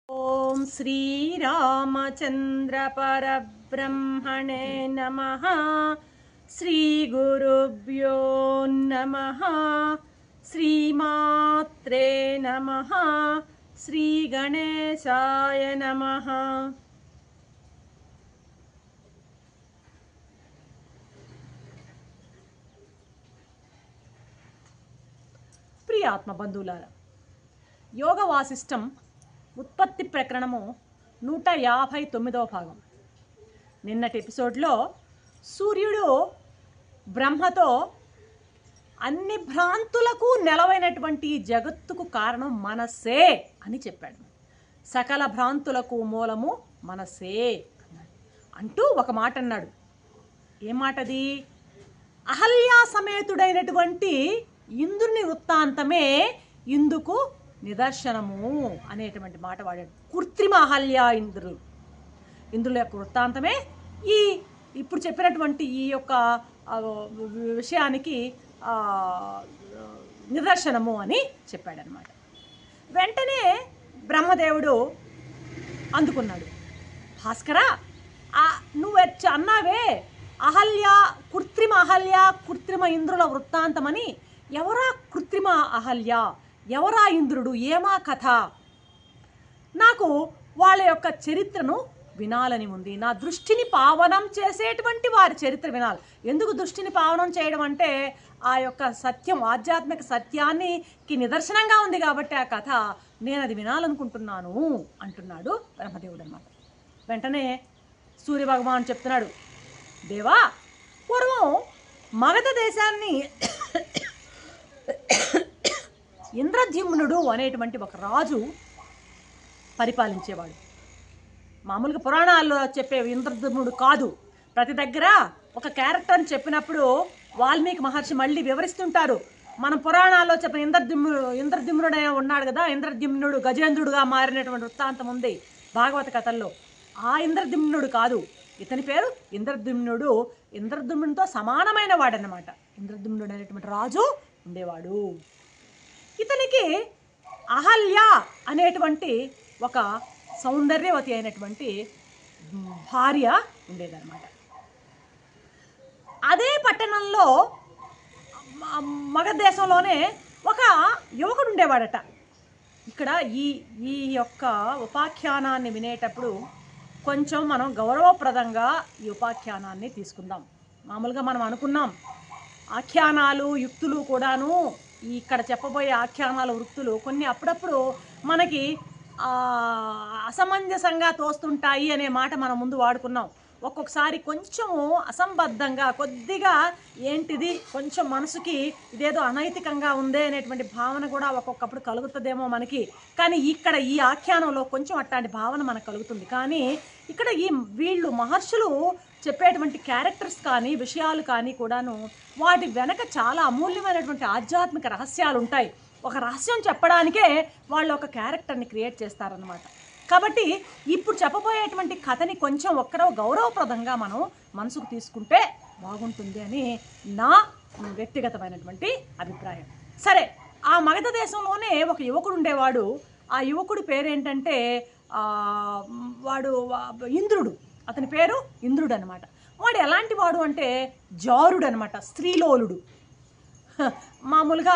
ओम श्री रामचंद्र परब्रह्मणे नमः। श्री गुरुभ्यो नमः। श्रीमात्रे नमः। श्री गणेशाय नमः। ప్రియ ఆత్మ బంధువులారా, యోగ వాసిష్టం ఉత్పత్తి ప్రకరణము 159వ భాగం. నిన్నటి ఎపిసోడ్లో సూర్యుడు బ్రహ్మతో అన్ని భ్రాంతులకు నెలవైనటువంటి జగత్తుకు కారణం మనస్సే అని చెప్పాడు. సకల భ్రాంతులకు మూలము మనస్సే అంటూ ఒక మాట అన్నాడు. ఏ మాటది? అహల్యా సమేతుడైనటువంటి ఇంద్రుని వృత్తాంతమే ఇందుకు నిదర్శనము అనేటువంటి మాట వాడాడు. కృత్రిమ అహల్య ఇంద్రుల యొక్క వృత్తాంతమే ఇప్పుడు చెప్పినటువంటి ఈ యొక్క విషయానికి నిదర్శనము అని చెప్పాడనమాట. వెంటనే బ్రహ్మదేవుడు అందుకున్నాడు. భాస్కర, నువ్వు అన్నావే కృత్రిమ ఇంద్రుల వృత్తాంతమని. ఎవరా కృత్రిమ అహల్య, ఎవరా ఇంద్రుడు, ఏమా కథ? నాకు వాళ్ళ యొక్క చరిత్రను వినాలని ఉంది. నా దృష్టిని పావనం చేసేటువంటి వారి చరిత్ర వినాలి. ఎందుకు దృష్టిని పావనం చేయడం అంటే ఆ యొక్క సత్యం, ఆధ్యాత్మిక సత్యానికి నిదర్శనంగా ఉంది కాబట్టి ఆ కథ నేను అది వినాలనుకుంటున్నాను అంటున్నాడు బ్రహ్మదేవుడు అన్నమాట. వెంటనే సూర్యభగవాన్ చెప్తున్నాడు, దేవా, పూర్వం మగధ దేశాన్ని ఇంద్రద్యుమ్నుడు అనేటువంటి ఒక రాజు పరిపాలించేవాడు. మామూలుగా పురాణాల్లో చెప్పే ఇంద్రద్యుమ్నుడు కాదు. ప్రతి దగ్గర ఒక క్యారెక్టర్ని చెప్పినప్పుడు వాల్మీకి మహర్షి మళ్ళీ వివరిస్తుంటారు. మనం పురాణాల్లో చెప్పిన ఇంద్రద్యుమ్నుడే ఉన్నాడు కదా, ఇంద్రద్యుమ్నుడు గజేంద్రుడుగా మారినటువంటి వృత్తాంతం ఉంది భాగవత కథల్లో. ఆ ఇంద్రద్యుమ్నుడు కాదు, ఇతని పేరు ఇంద్రద్యుమ్నుడు. ఇంద్రద్యుమ్నుడితో సమానమైన వాడన్నమాట. ఇంద్రద్యుమ్నుడు అనేటువంటి రాజు ఉండేవాడు. ఇతనికి అహల్య అనేటువంటి ఒక సౌందర్యవతి అయినటువంటి భార్య ఉండేదన్నమాట. అదే పట్టణంలో మగధ దేశంలోనే ఒక యువకుడు ఉండేవాడట. ఇక్కడ ఈ యొక్క ఉపాఖ్యానాన్ని వినేటప్పుడు కొంచెం మనం గౌరవప్రదంగా ఈ ఉపాఖ్యానాన్ని తీసుకుందాం. మామూలుగా మనం అనుకున్నాం ఆఖ్యానాలు యుక్తులు కూడాను, ఇక్కడ చెప్పబోయే ఆఖ్యానాల వృత్తులు కొన్ని అప్పుడప్పుడు మనకి అసమంజసంగా తోస్తుంటాయి అనే మాట మనం ముందు వాడుకున్నాం. ఒక్కొక్కసారి కొంచెం అసంబద్ధంగా, కొద్దిగా ఏంటిది కొంచెం మనసుకి ఇదేదో అనైతికంగా ఉందే అనేటువంటి భావన కూడా ఒక్కొక్కప్పుడు కలుగుతుందేమో మనకి. కానీ ఇక్కడ ఈ ఆఖ్యానంలో కొంచెం అట్లాంటి భావన మనకు కలుగుతుంది. కానీ ఇక్కడ వీళ్ళు మహర్షులు చెప్పేటువంటి క్యారెక్టర్స్ కానీ విషయాలు కానీ కూడాను వాటి వెనక చాలా అమూల్యమైనటువంటి ఆధ్యాత్మిక రహస్యాలు ఉంటాయి. ఒక రహస్యం చెప్పడానికే వాళ్ళు ఒక క్యారెక్టర్ని క్రియేట్ చేస్తారనమాట. కాబట్టి ఇప్పుడు చెప్పబోయేటువంటి కథని కొంచెం ఒక్కరో గౌరవప్రదంగా మనం మనసుకు తీసుకుంటే బాగుంటుంది అని నా వ్యక్తిగతమైనటువంటి అభిప్రాయం. సరే, ఆ మగధ దేశంలోనే ఒక యువకుడు ఉండేవాడు. ఆ యువకుడి పేరేంటంటే వాడు ఇంద్రుడు. అతని పేరు ఇంద్రుడు అనమాట. వాడు ఎలాంటి వాడు అంటే జారుడు అనమాట, స్త్రీలోలుడు. మామూలుగా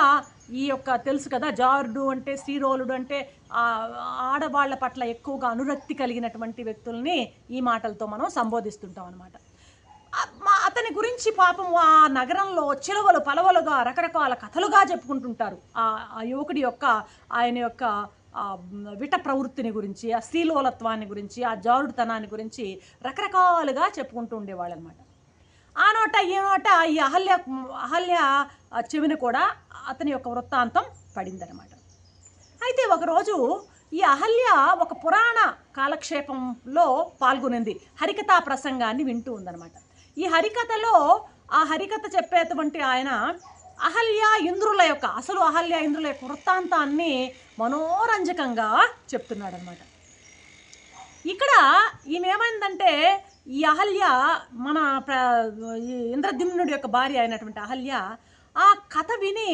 ఈ యొక్క తెలుసు కదా, జారుడు అంటే స్త్రీలోలుడు అంటే ఆడవాళ్ల పట్ల ఎక్కువగా అనురక్తి కలిగినటువంటి వ్యక్తుల్ని ఈ మాటలతో మనం సంబోధిస్తుంటాం అనమాట. అతని గురించి పాపం ఆ నగరంలో చిలవలు పలవలుగా రకరకాల కథలుగా చెప్పుకుంటుంటారు. ఆ యువకుడి యొక్క ఆయన యొక్క విట ప్రవృత్తిని గురించి, ఆ స్త్రీలోలత్వాన్ని గురించి, ఆ జారుడుతనాన్ని గురించి రకరకాలుగా చెప్పుకుంటూ ఉండేవాళ్ళు అనమాట. ఆ నోట ఈ నోట ఈ అహల్య చెవిని కూడా అతని యొక్క వృత్తాంతం పడిందనమాట. అయితే ఒకరోజు ఈ అహల్య ఒక పురాణ కాలక్షేపంలో పాల్గొనింది. హరికథా ప్రసంగాన్ని వింటూ ఉందనమాట. ఈ హరికథలో ఆ హరికథ చెప్పేటువంటి ఆయన అహల్య ఇంద్రుల యొక్క వృత్తాంతాన్ని మనోరంజకంగా చెప్తున్నాడు అనమాట. ఇక్కడ ఈమెమైందంటే ఈ అహల్య మన ఇంద్రద్యుమ్నుడి యొక్క భార్య అయినటువంటి అహల్య ఆ కథ విని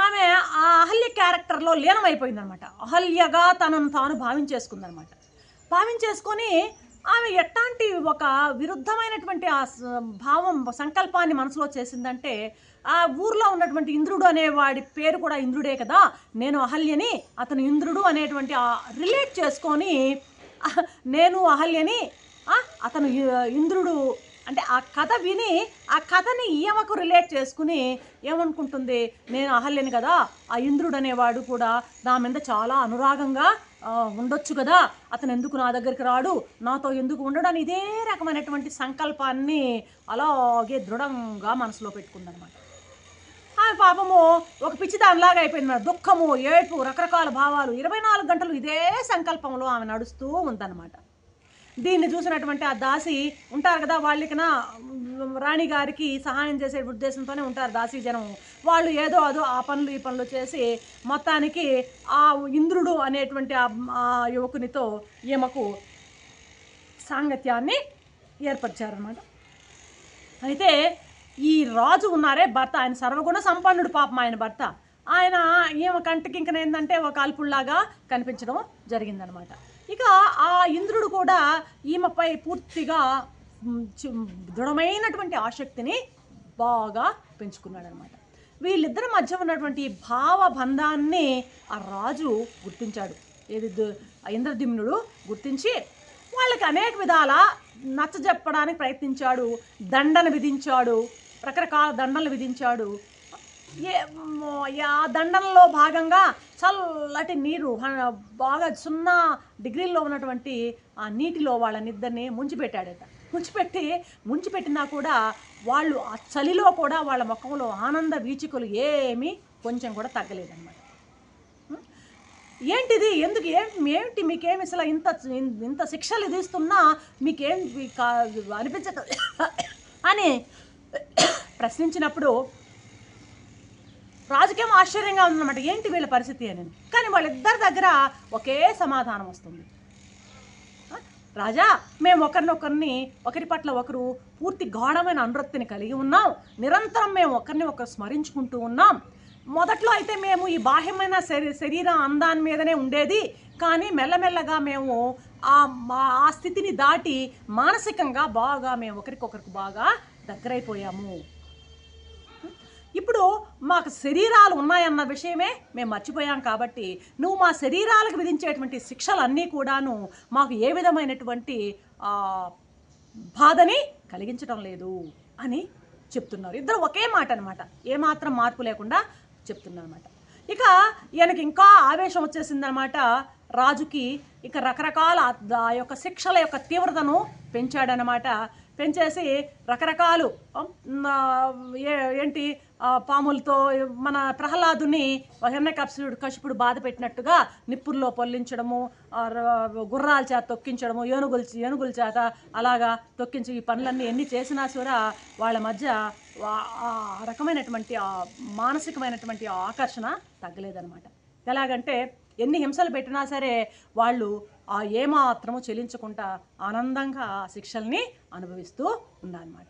ఆమె ఆ అహల్య క్యారెక్టర్లో లీనమైపోయిందనమాట. అహల్యగా తనను తాను భావించేసుకుందనమాట. భావించేసుకొని ఆమె ఎట్లాంటి ఒక విరుద్ధమైనటువంటి ఆ భావం సంకల్పాన్ని మనసులో చేసిందంటే, ఆ ఊర్లో ఉన్నటువంటి ఇంద్రుడు అనేవాడి పేరు కూడా ఇంద్రుడే కదా, నేను అహల్యని, అతను ఇంద్రుడు అనేటువంటి రిలేట్ చేసుకొని నేను అహల్యని, అతను ఇంద్రుడు అంటే ఆ కథ విని ఆ కథని ఈమెకు రిలేట్ చేసుకుని ఏమనుకుంటుంది, నేను అహల్యని కదా, ఆ ఇంద్రుడు అనేవాడు కూడా నా మీద చాలా అనురాగంగా ఉండొచ్చు కదా, అతను ఎందుకు నా దగ్గరికి రాడు, నాతో ఎందుకు ఉండడని ఇదే రకమైనటువంటి సంకల్పాన్ని అలాగే దృఢంగా మనసులో పెట్టుకుందనమాట. ఆమె పాపము ఒక పిచ్చిదానిలాగా అయిపోయింది. దుఃఖము, ఏడ్పు, రకరకాల భావాలు 24 గంటలు ఇదే సంకల్పంలో ఆమె నడుస్తూ ఉందన్నమాట. దీన్ని చూసినటువంటి ఆ దాసి ఉంటారు కదా, వాళ్ళకినా రాణిగారికి సహాయం చేసే ఉద్దేశంతోనే ఉంటారు దాసి జనం. వాళ్ళు ఏదో అదో ఆ పనులు ఈ పనులు చేసి మొత్తానికి ఆ ఇంద్రుడు అనేటువంటి ఆ యువకునితో ఈమెకు సాంగత్యాన్ని ఏర్పరిచారనమాట. అయితే ఈ రాజు ఉన్నారే భర్త, ఆయన సర్వగుణ సంపన్నుడు పాపం ఆయన భర్త. ఆయన ఈమె కంటికి ఇంక ఏంటంటే ఒక అల్పుల్లాగా కనిపించడం జరిగిందనమాట. ఇక ఆ ఇంద్రుడు కూడా ఈమెపై పూర్తిగా దృఢమైనటువంటి ఆసక్తిని బాగా పెంచుకున్నాడు అనమాట. వీళ్ళిద్దరి మధ్య ఉన్నటువంటి భావబంధాన్ని ఆ రాజు గుర్తించాడు. ఏది ఇంద్రద్యుమ్నుడు గుర్తించి వాళ్ళకి అనేక విధాల నచ్చజెప్పడానికి ప్రయత్నించాడు. దండన విధించాడు, రకరకాల దండనలు విధించాడు. ఆ దండనలో భాగంగా చల్లటి నీరు బాగా 0 డిగ్రీల్లో ఉన్నటువంటి ఆ నీటిలో వాళ్ళనిద్దరిని ముంచిపెట్టాడట. ముంచిపెట్టినా కూడా వాళ్ళు ఆ చలిలో కూడా వాళ్ళ ముఖంలో ఆనంద వీచికలు ఏమీ కొంచెం కూడా తగ్గలేదన్నమాట. ఏంటిది, ఎందుకు, ఏమిటి మీకేమి అసలు ఇంత శిక్షలు విధిస్తున్నా మీకేం అనిపించక అని ప్రశ్నించినప్పుడు రాజుకేం ఆశ్చర్యంగా ఉందన్నమాట, ఏంటి వీళ్ళ పరిస్థితి అని. కానీ వాళ్ళిద్దరి దగ్గర ఒకే సమాధానం వస్తుంది. రాజా, మేము ఒకరి పట్ల ఒకరు పూర్తి గాఢమైన అనురక్తిని కలిగి ఉన్నాం. నిరంతరం మేము ఒకరిని స్మరించుకుంటూ ఉన్నాం. మొదట్లో అయితే మేము ఈ బాహ్యమైన శరీర అందాన్ని మీదనే ఉండేది, కానీ మెల్లమెల్లగా మేము ఆ స్థితిని దాటి మానసికంగా బాగా మేము ఒకరికొకరికి బాగా దగ్గరైపోయాము. ఇప్పుడు మాకు శరీరాలు ఉన్నాయన్న విషయమే మేము మర్చిపోయాం. కాబట్టి నువ్వు మా శరీరాలకు విధించేటువంటి శిక్షలన్నీ కూడాను మాకు ఏ విధమైనటువంటి బాధని కలిగించడం లేదు అని చెప్తున్నారు. ఇద్దరు ఒకే మాట అనమాట, ఏమాత్రం మార్పు లేకుండా చెప్తున్నారు అనమాట. ఇక ఈయనకి ఇంకా ఆవేశం వచ్చేసిందనమాట రాజుకి. ఇక రకరకాల ఆ యొక్క శిక్షల యొక్క తీవ్రతను పెంచాడనమాట. పెంచేసి రకరకాలు ఏంటి పాములతో మన ప్రహ్లాదుని హిరణ్యకశిపుడు బాధ పెట్టినట్టుగా నిప్పుల్లో పొల్లించడము, గుర్రాల చేత తొక్కించడము, ఏనుగుల చేత అలాగా తొక్కించి ఈ పనులన్నీ ఎన్ని చేసినా కూడా వాళ్ళ మధ్య ఆ రకమైనటువంటి మానసికమైనటువంటి ఆకర్షణ తగ్గలేదన్నమాట. ఎలాగంటే ఎన్ని హింసలు పెట్టినా సరే వాళ్ళు ఏమాత్రము చెలించకుండా ఆనందంగా ఆ శిక్షల్ని అనుభవిస్తూ ఉన్నారన్నమాట.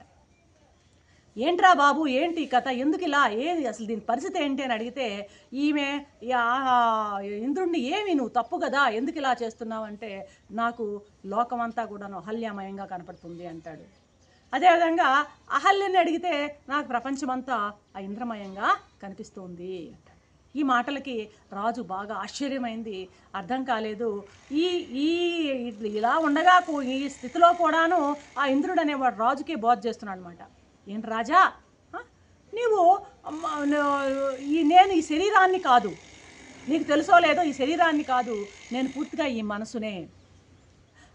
ఏంట్రా బాబు, ఏంటి కథ, ఎందుకు ఇలా, ఏది అసలు దీని పరిస్థితి ఏంటి అని అడిగితే ఈమె ఇంద్రుడిని ఏమి నువ్వు తప్పు కదా, ఎందుకు ఇలా చేస్తున్నావు అంటే, నాకు లోకమంతా కూడాను అహల్యమయంగా కనపడుతుంది అంటాడు. అదేవిధంగా అహల్యని అడిగితే నాకు ప్రపంచమంతా ఆ ఇంద్రమయంగా కనిపిస్తుంది అంటాడు. ఈ మాటలకి రాజు బాగా ఆశ్చర్యమైంది, అర్థం కాలేదు. ఇలా ఉండగా ఈ స్థితిలో కూడాను ఆ ఇంద్రుడు అనేవాడు రాజుకే బోధ చేస్తున్నాడు అనమాట. ఏంటి రాజా, నేను ఈ శరీరాన్ని కాదు, నీకు తెలుసో లేదో ఈ శరీరాన్ని కాదు, నేను పూర్తిగా ఈ మనసునే.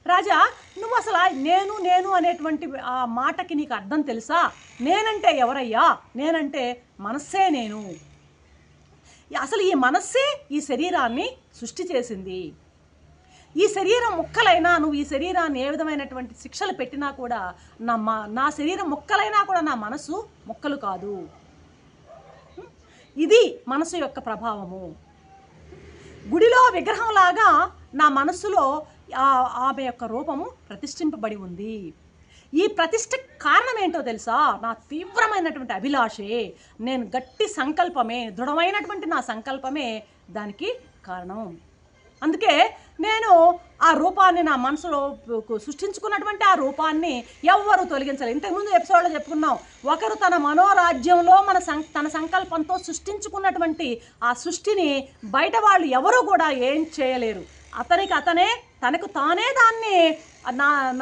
రాజా, నువ్వు అసలు నేను అనేటువంటి ఆ మాటకి నీకు అర్థం తెలుసా? నేనంటే ఎవరయ్యా? నేనంటే మనస్సే నేను. అసలు ఈ మనస్సే ఈ శరీరాన్ని సృష్టి చేసింది. ఈ శరీరం ముక్కలైనా, నువ్వు ఈ శరీరాన్ని ఏ విధమైనటువంటి శిక్షలు పెట్టినా కూడా నా శరీరం ముక్కలైనా కూడా నా మనసు ముక్కలు కాదు. ఇది మనసు యొక్క ప్రభావము. గుడిలో విగ్రహంలాగా నా మనస్సులో ఆమె యొక్క రూపము ప్రతిష్ఠింపబడి ఉంది. ఈ ప్రతిష్టకి కారణం ఏంటో తెలుసా? నా తీవ్రమైనటువంటి అభిలాషే, నేను గట్టి సంకల్పమే, దృఢమైనటువంటి నా సంకల్పమే దానికి కారణం. అందుకే నేను ఆ రూపాన్ని నా మనసులో సృష్టించుకున్నటువంటి ఆ రూపాన్ని ఎవ్వరూ తొలగించలేదు. ఇంతకుముందు ఎపిసోడ్లో చెప్పుకున్నాం, ఒకరు తన మనోరాజ్యంలో తన సంకల్పంతో సృష్టించుకున్నటువంటి ఆ సృష్టిని బయట వాళ్ళు ఎవరూ కూడా ఏం చేయలేరు. తనకు తానే దాన్ని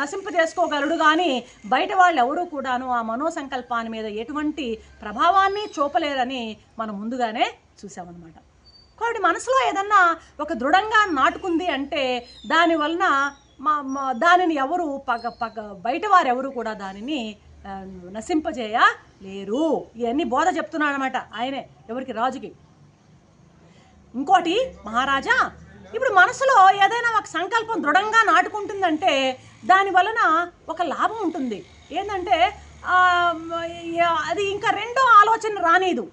నశింపజేసుకోగలడు. కానీ బయట వాళ్ళు ఎవరూ కూడాను ఆ మనోసంకల్పాన్ని మీద ఎటువంటి ప్రభావాన్ని చూపలేరని మనం ముందుగానే చూసామన్నమాట. కాబట్టి మనసులో ఏదన్నా ఒక దృఢంగా నాటుకుంది అంటే దానివలన దానిని ఎవరు బయట వారు ఎవరు కూడా దానిని నశింపజేయలేరు. ఇవన్నీ బోధ చెప్తున్నాడు అనమాట ఆయనే, ఎవరికి? రాజుకి. ఇంకోటి, మహారాజా, ఇప్పుడు మనసులో ఏదైనా ఒక సంకల్పం దృఢంగా నాటుకుంటుందంటే దాని వలన ఒక లాభం ఉంటుంది. ఏంటంటే అది ఇంకా రెండో ఆలోచన రానిదు.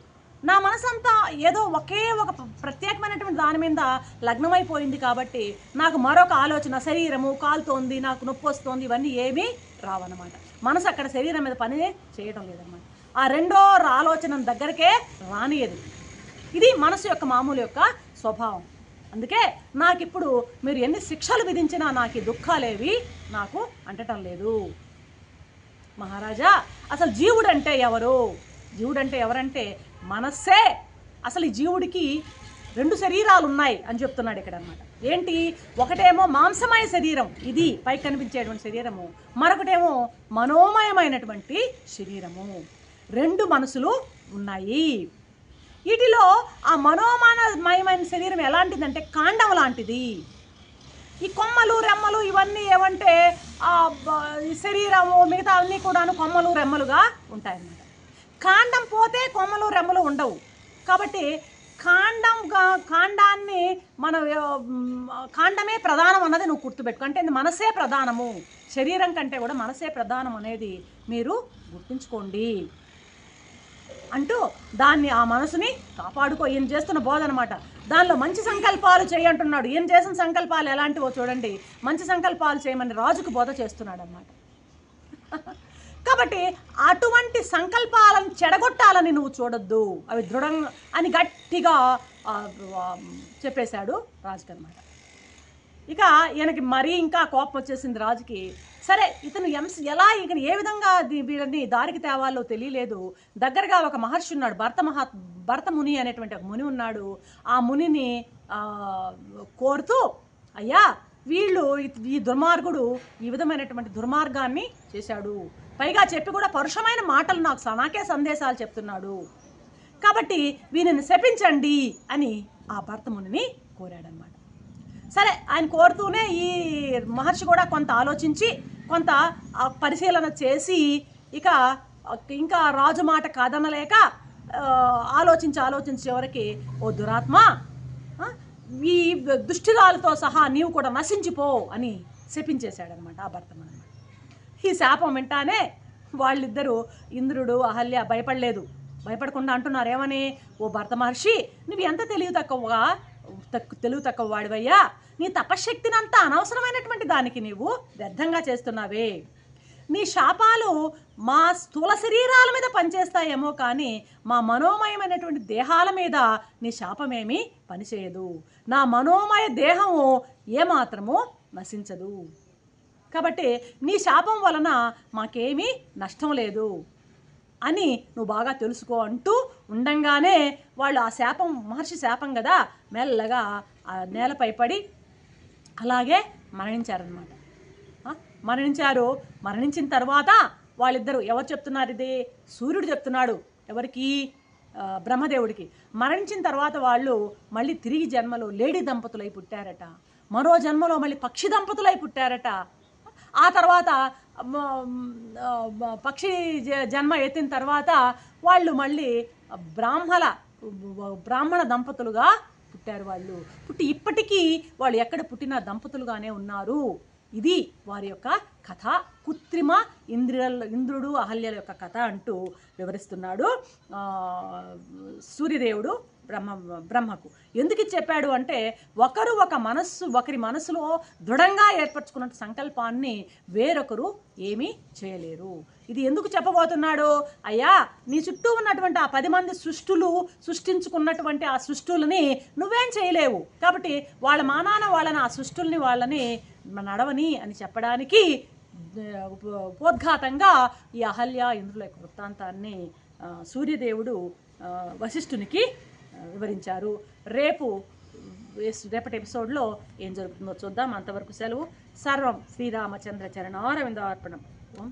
నా మనసంతా ఏదో ఒకే ఒక ప్రత్యేకమైనటువంటి దాని మీద లగ్నమైపోయింది కాబట్టి నాకు మరొక ఆలోచన, శరీరము కాలుతోంది, నాకు నొప్పి వస్తుంది, ఇవన్నీ ఏమీ రావన్నమాట. మనసు అక్కడ శరీరం మీద పని చేయడం లేదన్నమాట. ఆ రెండో ఆలోచన దగ్గరకే రానియదు. ఇది మనసు యొక్క మామూలు యొక్క స్వభావం. అందుకే నాకు ఇప్పుడు మీరు ఎన్ని శిక్షలు విధించినా నాకు ఈ దుఃఖాలేవి నాకు అంటటం లేదు. మహారాజా, అసలు జీవుడు అంటే ఎవరు? జీవుడు అంటే ఎవరంటే మనస్సే. అసలు ఈ జీవుడికి రెండు శరీరాలు ఉన్నాయి అని చెప్తున్నాడు ఇక్కడ అనమాట. ఏంటి? ఒకటేమో మాంసమయ శరీరం, ఇది పైకి కనిపించేటువంటి శరీరము. మరొకటేమో మనోమయమైనటువంటి శరీరము. రెండు మనసులు ఉన్నాయి. వీటిలో ఆ మనోమయమైన శరీరం ఎలాంటిదంటే కాండం లాంటిది. ఈ కొమ్మలు రెమ్మలు ఇవన్నీ ఏమంటే శరీరము మిగతా అన్నీ కూడాను కొమ్మలు రెమ్మలుగా ఉంటాయన్నమాట. కాండం పోతే కొమ్మలు రెమ్మలు ఉండవు. కాబట్టి కాండాన్ని కాండమే ప్రధానం అన్నది నువ్వు గుర్తుపెట్టుకో. అంటే మనసే ప్రధానము, శరీరం కంటే కూడా మనసే ప్రధానం అనేది మీరు గుర్తుంచుకోండి అంటూ దాన్ని, ఆ మనసుని కాపాడుకో. ఈయన చేస్తున్న బోధ అనమాట. దానిలో మంచి సంకల్పాలు చేయంటున్నాడు. ఈయన చేసిన సంకల్పాలు ఎలాంటివో చూడండి. మంచి సంకల్పాలు చేయమని రాజుకు బోధ చేస్తున్నాడు అన్నమాట. కాబట్టి అటువంటి సంకల్పాలను చెడగొట్టాలని నువ్వు చూడొద్దు, అవి దృఢంగా అని గట్టిగా చెప్పేశాడు రాజుకి అనమాట. ఇక ఈయనకి మరీ ఇంకా కోపం వచ్చేసింది రాజుకి. సరే, ఇతను ఎలా ఇక ఏ విధంగా వీళ్ళని దారికి తేవాలో తెలియలేదు. దగ్గరగా ఒక మహర్షి ఉన్నాడు, భరత ముని అనేటువంటి ఒక ముని ఉన్నాడు. ఆ మునిని కోరుతూ, అయ్యా, ఈ దుర్మార్గుడు ఈ విధమైనటువంటి దుర్మార్గాన్ని చేశాడు, పైగా చెప్పి కూడా పరుషమైన మాటలు నాకే సందేశాలు చెప్తున్నాడు, కాబట్టి వీనిని శపించండి అని ఆ భరత మునిని కోరాడనమాట. సరే, ఆయన కోరుతూనే ఈ మహర్షి కూడా కొంత ఆలోచించి కొంత పరిశీలన చేసి ఇంకా రాజు మాట కాదనలేక ఆలోచించి ఎవరికి, ఓ దురాత్మ, ఈ దుష్టిరాలతో సహా నీవు కూడా నశించిపో అని శపించేశాడనమాట ఆ భర్తముని. ఈ శాపం వింటానే వాళ్ళిద్దరూ, ఇంద్రుడు అహల్య, భయపడకుండా అంటున్నారు ఏమని, ఓ భరత మహర్షి, నువ్వు ఎంత తెలివి తక్కువ వాడివయ్యా, నీ తపశ్శక్తిని అంతా అనవసరమైనటువంటి దానికి నీవు వ్యర్థంగా చేస్తున్నావే. నీ శాపాలు మా స్థూల శరీరాల మీద పనిచేస్తాయేమో కానీ మా మనోమయమైనటువంటి దేహాల మీద నీ శాపమేమీ పనిచేయదు. నా మనోమయ దేహము ఏమాత్రమూ నశించదు. కాబట్టి నీ శాపం వలన మాకేమీ నష్టం లేదు అని నువ్వు బాగా తెలుసుకో అంటూ ఉండంగానే వాళ్ళు ఆ శాపం, మహర్షి శాపం కదా, మెల్లగా ఆ నేలపై పడి అలాగే మరణించారనమాట. మరణించిన తర్వాత వాళ్ళిద్దరూ, ఎవరు చెప్తున్నారు ఇది? సూర్యుడు చెప్తున్నాడు. ఎవరికి? బ్రహ్మదేవుడికి. మరణించిన తర్వాత వాళ్ళు మళ్ళీ తిరిగి జన్మలో లేడీ దంపతులై పుట్టారట. మరో జన్మలో మళ్ళీ పక్షి దంపతులై పుట్టారట. ఆ తర్వాత పక్షి జన్మ ఎత్తిన తర్వాత వాళ్ళు మళ్ళీ బ్రాహ్మణ దంపతులుగా పుట్టారు. వాళ్ళు పుట్టి ఇప్పటికీ వాళ్ళు ఎక్కడ పుట్టిన దంపతులుగానే ఉన్నారు. ఇది వారి యొక్క కథ, కృత్రిమ ఇంద్రుడు అహల్యల యొక్క కథ అంటూ వివరిస్తున్నాడు సూర్యదేవుడు బ్రహ్మకు. ఎందుకు ఇది చెప్పాడు అంటే, ఒకరి మనసులో దృఢంగా ఏర్పరచుకున్న సంకల్పాన్ని వేరొకరు ఏమీ చేయలేరు. ఇది ఎందుకు చెప్పబోతున్నాడు? అయ్యా, నీ చుట్టూ ఉన్నటువంటి ఆ 10 మంది సృష్టించుకున్నటువంటి ఆ సృష్టులని నువ్వేం చేయలేవు, కాబట్టి వాళ్ళ మానాన వాళ్ళని ఆ సృష్టుల్ని వాళ్ళని నడవని అని చెప్పడానికి ఉపోద్ఘాతంగా ఈ అహల్య ఇంద్రుల యొక్క వృత్తాంతాన్ని సూర్యదేవుడు వశిష్ఠునికి వివరించారు. రేపటి ఎపిసోడ్లో ఏం జరుగుతుందో చూద్దాం. అంతవరకు సెలవు. సర్వం శ్రీరామచంద్ర చరణారవిందార్పణం. ఓం